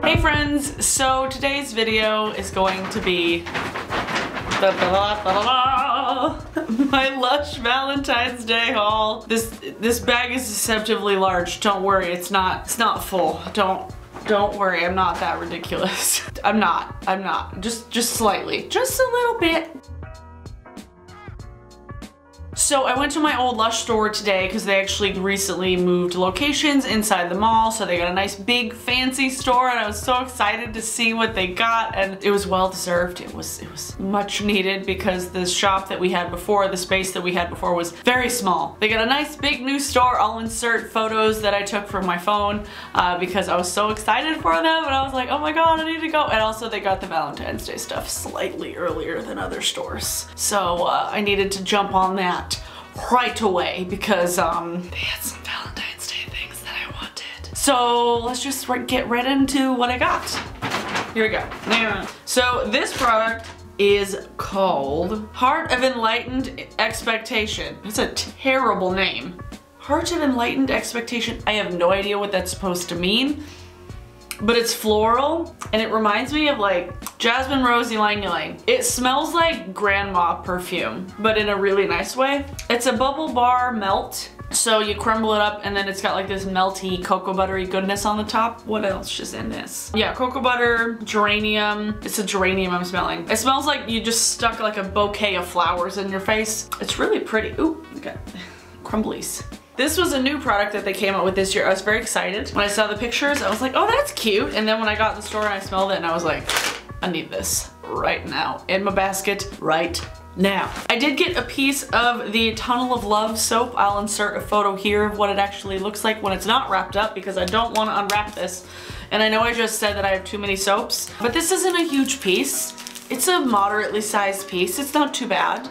Hey friends, so today's video is going to be my Lush Valentine's Day haul. This bag is deceptively large. Don't worry, it's not full. Don't worry, I'm not that ridiculous. I'm not. Just slightly. Just a little bit. So I went to my old Lush store today because they actually recently moved locations inside the mall, so they got a nice big fancy store and I was so excited to see what they got, and it was well deserved. It was much needed because the shop that we had before, the space that we had before, was very small. They got a nice big new store. I'll insert photos that I took from my phone because I was so excited for them and I was like, oh my god, I need to go. And also they got the Valentine's Day stuff slightly earlier than other stores. So I needed to jump on that right away because they had some Valentine's Day things that I wanted. So let's just get right into what I got. Here we go. So this product is called Heart of Enlightened Expectation. It's a terrible name. Heart of Enlightened Expectation. I have no idea what that's supposed to mean, but it's floral and it reminds me of like jasmine, rose, ylang ylang. It smells like grandma perfume, but in a really nice way. It's a bubble bar melt. So you crumble it up and then it's got like this melty cocoa buttery goodness on the top. What else is in this? Yeah, cocoa butter, geranium. It's a geranium I'm smelling. It smells like you just stuck like a bouquet of flowers in your face. It's really pretty. Ooh, okay. Crumblies. This was a new product that they came out with this year. I was very excited. When I saw the pictures, I was like, oh, that's cute. And then when I got in the store and I smelled it and I was like, I need this right now in my basket right now. I did get a piece of the Tunnel of Love soap. I'll insert a photo here of what it actually looks like when it's not wrapped up because I don't want to unwrap this. And I know I just said that I have too many soaps, but this isn't a huge piece. It's a moderately sized piece. It's not too bad.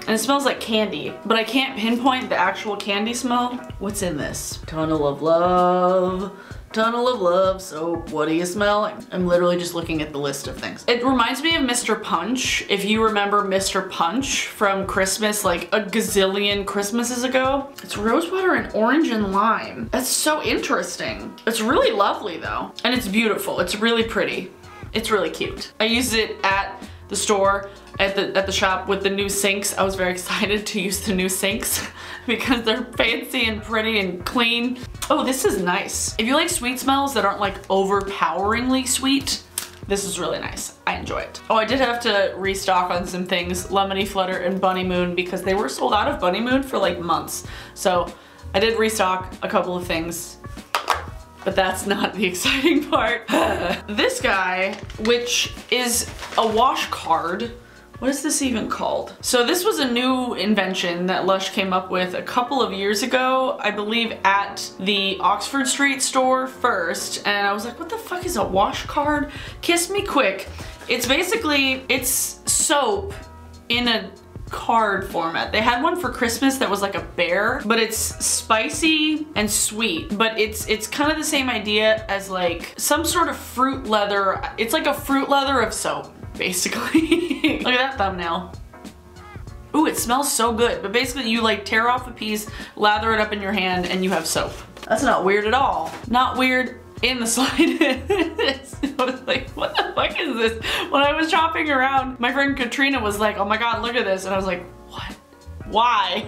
And it smells like candy, but I can't pinpoint the actual candy smell. What's in this? Tunnel of Love. Tunnel of Love soap. What do you smell? I'm literally just looking at the list of things. It reminds me of Mr. Punch. If you remember Mr. Punch from Christmas, like a gazillion Christmases ago. It's rose water and orange and lime. That's so interesting. It's really lovely though. And it's beautiful. It's really pretty. It's really cute. I used it at the store, at the shop with the new sinks. I was very excited to use the new sinks because they're fancy and pretty and clean. Oh, this is nice. If you like sweet smells that aren't like overpoweringly sweet, this is really nice. I enjoy it. Oh, I did have to restock on some things, Lemony Flutter and Bunny Moon, because they were sold out of Bunny Moon for like months. So I did restock a couple of things, but that's not the exciting part. This guy, which is Awash Card. What is this even called? So this was a new invention that Lush came up with a couple of years ago, I believe at the Oxford Street store first, and I was like, what the fuck is a wash card? Kiss me quick. It's basically, it's soap in a card format. They had one for Christmas that was like a bear, but it's spicy and sweet, but it's kind of the same idea as like some sort of fruit leather. It's like a fruit leather of soap, basically. Look at that thumbnail. Ooh, it smells so good, but basically you like tear off a piece, lather it up in your hand, and you have soap. That's not weird at all. Not weird in the slightest. I was like, what the fuck is this? When I was shopping around, my friend Katrina was like, oh my god, look at this. And I was like, what? Why?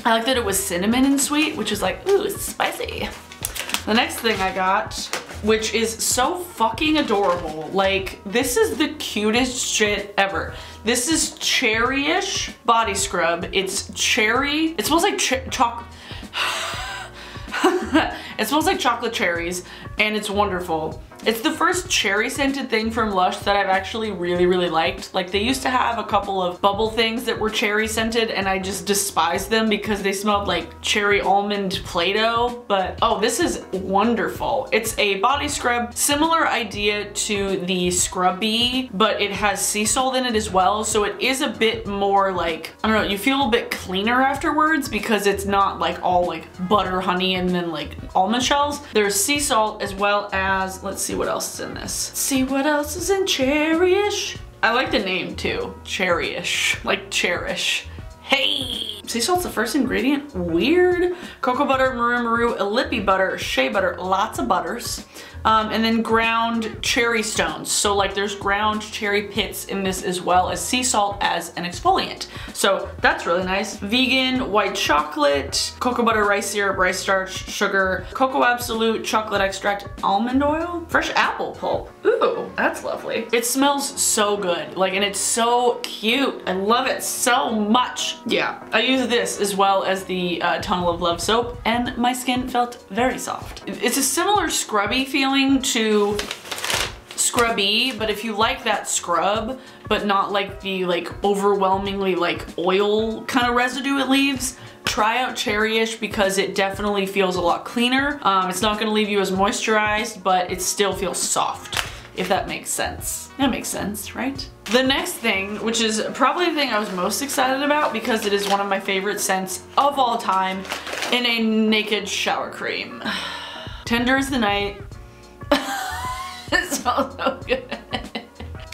I like that it was cinnamon and sweet, which is like, ooh, it's spicy. The next thing I got, which is so fucking adorable. Like, this is the cutest shit ever. This is Cherryish body scrub. It's cherry. It smells like chocolate. It smells like chocolate cherries and it's wonderful. It's the first cherry scented thing from Lush that I've actually really liked. Like, they used to have a couple of bubble things that were cherry scented and I just despised them because they smelled like cherry almond Play-Doh, but oh, this is wonderful. It's a body scrub, similar idea to the Scrubby, but it has sea salt in it as well, so it is a bit more like, I don't know, you feel a bit cleaner afterwards because it's not like all like butter, honey, and then like almond shells. There's sea salt as well as, let's see what else is in this. Let's see what else is in Cherryish. I like the name too, Cherryish, like Cherish. Hey! Sea salt's the first ingredient? Weird. Cocoa butter, maroon maroo, lippy butter, shea butter, lots of butters. and then ground cherry stones. So like there's ground cherry pits in this as well as sea salt as an exfoliant. So that's really nice. Vegan white chocolate, cocoa butter, rice syrup, rice starch, sugar, cocoa absolute, chocolate extract, almond oil, fresh apple pulp. Ooh, that's lovely. It smells so good, like, and it's so cute. I love it so much. Yeah, I use this as well as the Tunnel of Love soap, and my skin felt very soft. It's a similar scrubby feeling to Scrubby, but if you like that scrub, but not like the overwhelmingly oil kind of residue it leaves, try out Cherryish because it definitely feels a lot cleaner. It's not gonna leave you as moisturized, but it still feels soft, if that makes sense. That makes sense, right? The next thing, which is probably the thing I was most excited about because it is one of my favorite scents of all time, in a naked shower cream. Tender as the night. It smells so good.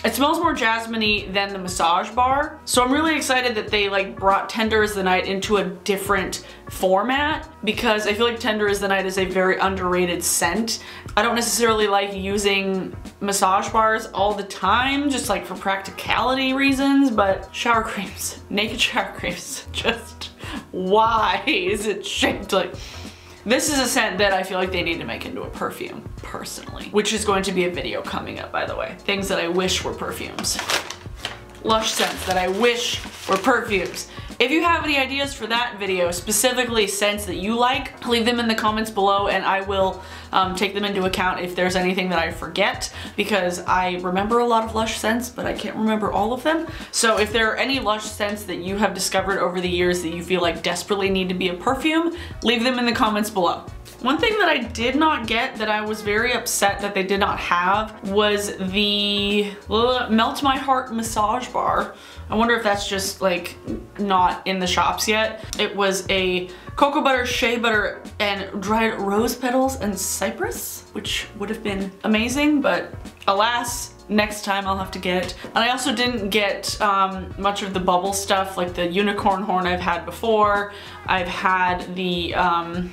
It smells more jasmine-y than the massage bar. So I'm really excited that they brought Tender as the Night into a different format because I feel like Tender as the Night is a very underrated scent. I don't necessarily like using massage bars all the time, just for practicality reasons, but shower creams, naked shower creams, just why is it shaped like... This is a scent that I feel like they need to make into a perfume, personally. Which is going to be a video coming up, by the way. Things that I wish were perfumes. Lush scents that I wish were perfumes. If you have any ideas for that video, specifically scents that you like, leave them in the comments below and I will take them into account if there's anything that I forget, because I remember a lot of Lush scents, but I can't remember all of them. So if there are any Lush scents that you have discovered over the years that you feel like desperately need to be a perfume, leave them in the comments below. One thing that I did not get that I was very upset that they did not have was the Melt My Heart massage bar. I wonder if that's just not in the shops yet. It was a cocoa butter, shea butter, and dried rose petals and cypress, which would have been amazing, but alas, next time I'll have to get it. And I also didn't get much of the bubble stuff, like the unicorn horn I've had before. I've had the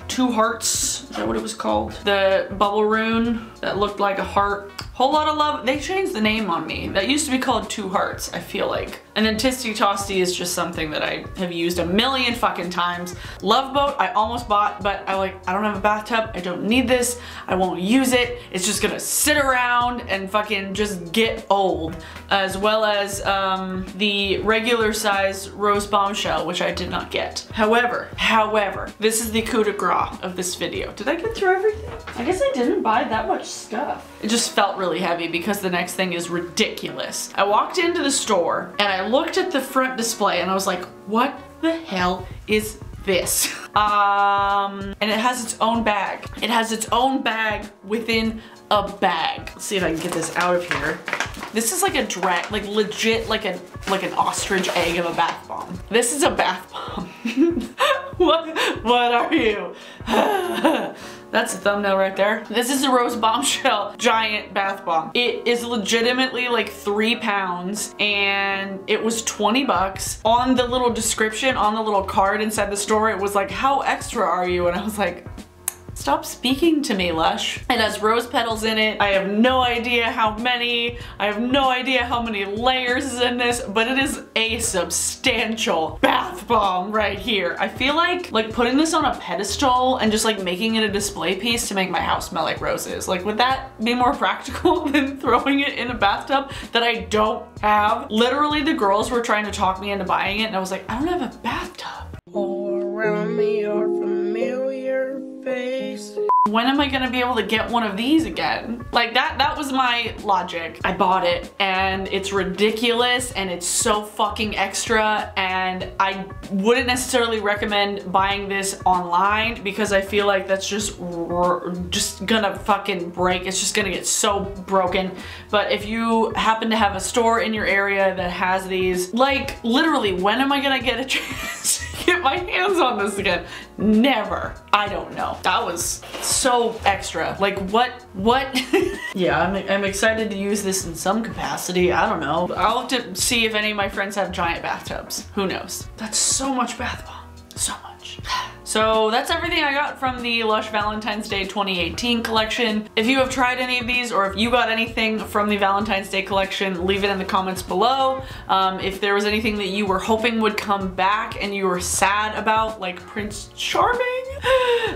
Two Hearts, is that what it was called? The bubble rune that looked like a heart. Whole Lot of Love, they changed the name on me. That used to be called Two Hearts, I feel like. And then Tisty Tosty is just something that I have used a million fucking times. Love Boat, I almost bought, but I don't have a bathtub, I don't need this, I won't use it. It's just gonna sit around and fucking just get old. As well as the regular size Rose Bombshell, which I did not get. However, this is the coup de grace of this video. Did I get through everything? I guess I didn't buy that much stuff. It just felt really heavy because the next thing is ridiculous. I walked into the store and I looked at the front display and I was like, what the hell is this? And it has its own bag. It has its own bag within a bag. Let's see if I can get this out of here. This is like a legit like an ostrich egg of a bath bomb. This is a bath bomb. What are you? That's a thumbnail right there. This is a Rose Bombshell giant bath bomb. It is legitimately 3 pounds and it was 20 bucks. On the little description, on the little card inside the store, it was like, how extra are you? And I was like, stop speaking to me, Lush. It has rose petals in it. I have no idea how many. I have no idea how many layers is in this, but it is a substantial bath bomb right here. I feel like putting this on a pedestal and just making it a display piece to make my house smell like roses. Would that be more practical than throwing it in a bathtub that I don't have? Literally, the girls were trying to talk me into buying it and I was like, I don't have a bathtub. All around me are familiar faces. When am I gonna be able to get one of these again? That was my logic. I bought it and it's ridiculous and it's so fucking extra, and I wouldn't necessarily recommend buying this online because I feel like that's just gonna fucking break. It's just gonna get so broken. But if you happen to have a store in your area that has these, literally, when am I gonna get a chance to get my hands on this again? Never. I don't know. That was so extra. What? Yeah, I'm excited to use this in some capacity. I don't know. I'll have to see if any of my friends have giant bathtubs. Who knows? That's so much bath bomb. So much. much. So that's everything I got from the Lush Valentine's Day 2018 collection. If you have tried any of these or if you got anything from the Valentine's Day collection, leave it in the comments below. If there was anything that you were hoping would come back and you were sad about, like Prince Charming,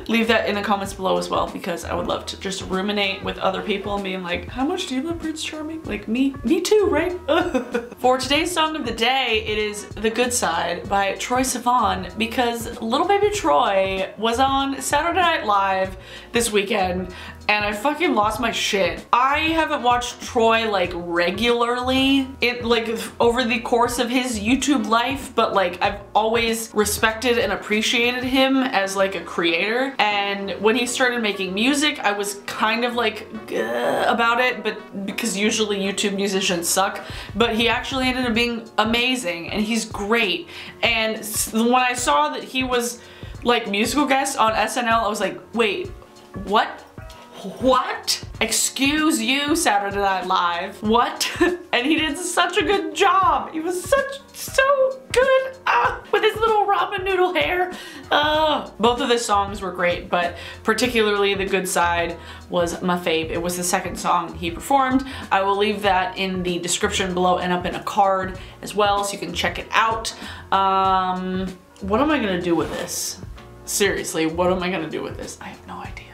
leave that in the comments below as well, because I would love to just ruminate with other people and being like, how much do you love Prince Charming? Like me too, right? For today's song of the day, it is The Good Side by Troye Sivan, because little baby Troy was on Saturday Night Live this weekend and I fucking lost my shit. I haven't watched Troy like regularly over the course of his YouTube life, but like I've always respected and appreciated him as like a creator. And when he started making music, I was kind of like about it, but because usually YouTube musicians suck, but he actually ended up being amazing and he's great. And when I saw that he was like musical guest on SNL, I was like, wait, what? What? Excuse you, Saturday Night Live. What? And he did such a good job. He was so good with his little ramen noodle hair. Both of the songs were great, but particularly The Good Side was my fave. It was the second song he performed. I will leave that in the description below and up in a card as well, so you can check it out. What am I gonna do with this? Seriously, what am I gonna do with this? I have no idea.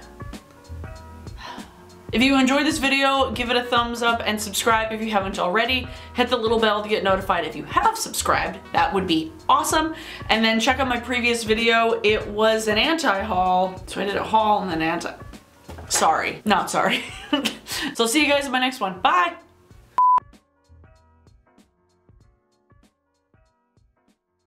If you enjoyed this video, give it a thumbs up and subscribe if you haven't already. Hit the little bell to get notified if you have subscribed. That would be awesome. And then check out my previous video. It was an anti-haul. So I did a haul and then anti. Sorry, not sorry. So I'll see you guys in my next one. Bye!